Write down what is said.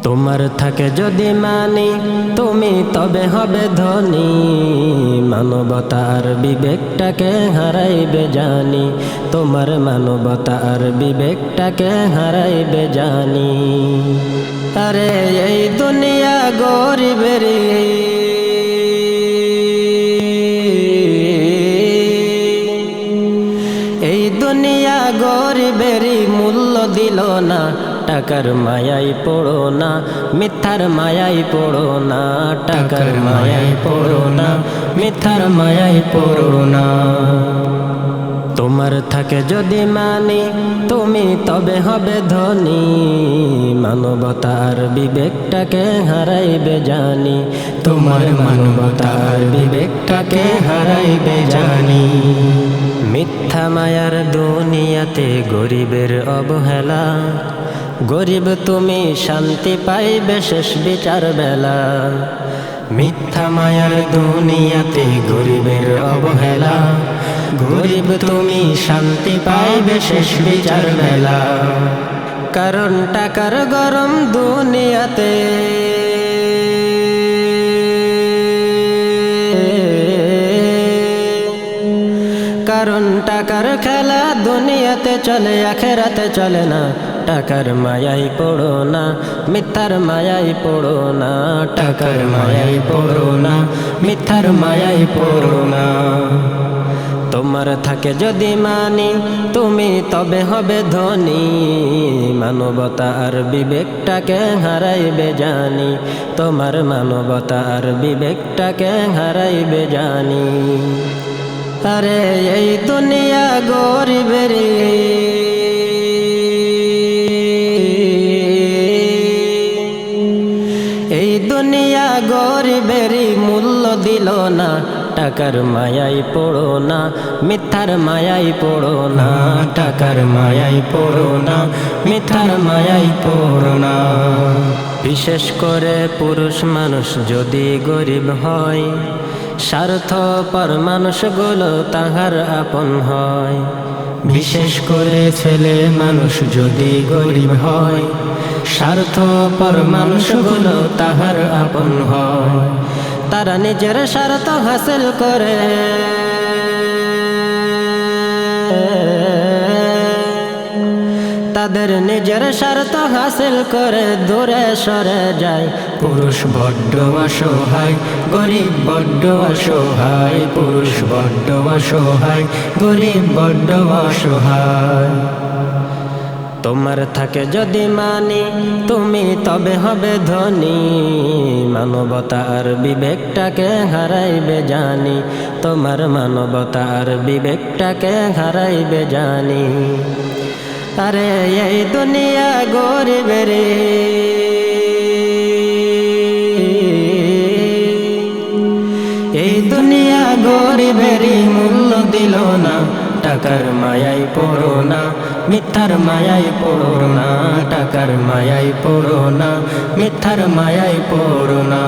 তোমার থাকে যদি মানি তুমি তবে হবে ধনী, মানবতার বিবেকটাকে হারাইবে জানি, তোমার মানবতার বিবেকটাকে হারাইবে জানি। আরে এই দুনিয়া গরিবের, এই দুনিয়া গরিবেরই মূল্য দিল না, টাকার মায়াই পড়ো না, মিথ্যার মায়াই পড়ো না, টাকার মায়াই পড়ো না, মিথ্যার মায়াই পড়ো না। তোমার থাকে যদি মানি তুমি তবে হবে ধনী, মানবতার বিবেকটাকে হারাইবে জানি, তোমার মানবতার বিবেকটাকে হারাইবে জানি। মিথ্যা মায়ার দুনিয়াতে গরিবের অবহেলা, গরিব তুমি শান্তি পাইবে শেষ বিচার বেলা। মিথ্যা মায়ার দুনিয়াতে গরিবের অবহেলা, গরিব তুমি শান্তি পাইবে শেষ বিচার বেলা। কারণ টাকার গরম দুনিয়াতে, কারণ টাকার খেলা দুনিয়াতে চলে, আখেরাতে চলে না। টাকার মায়াই পড়ো না, মিথ্যার মায়াই পড়ো না, টাকার মায়াই পড়ো না, মিথ্যার মায়াই পড়ো না। তোমার থাকে যদি মানি তুমি তবে হবে ধনী, মানবতার বিবেকটাকে হারাইবে জানি, তোমার মানবতার বিবেকটাকে হারাইবে জানি। আরে এই দুনিয়া গরিবের, এই দুনিয়া গরিবেরই মূল্য দিল না, টাকার মায়াই পড়ো না, মিথ্যার মায়াই পড়ো না, টাকার মায়াই পড়ো না, মিথ্যার মায়াই পড়ো না। বিশেষ করে পুরুষ মানুষ যদি গরিব হয়, স্বার্থপর মানুষগুলো তাহার আপন হয়। বিশেষ করে ছেলে মানুষ যদি গরিব হয়, স্বার্থপর মানুষগুলো তাহার আপন হয়। তারা নিজের স্বার্থ হাসিল করে, তাদের নিজের স্বার্থ হাসিল করে দূরে সরে যায়। পুরুষ বড্ড অসহায়, গরিব বড্ড অসহায়, পুরুষ বড্ড অসহায়, গরিব বড্ড অসহায়। তোমার থাকে যদি মানি তুমি তবে হবে ধনী, মানবতার বিবেকটাকে হারাইবে জানি, তোমার মানবতার বিবেকটাকে হারাইবে জানি। আরে এই দুনিয়া গরিবের, এই দুনিয়া গরিবেরই মূল্য দিল না, টাকার মায়াই পড়ো না, মিথ্যার মায়াই পড়ো না, টাকার মায়াই পড়ো না, মিথ্যার মায়াই পড়ো না।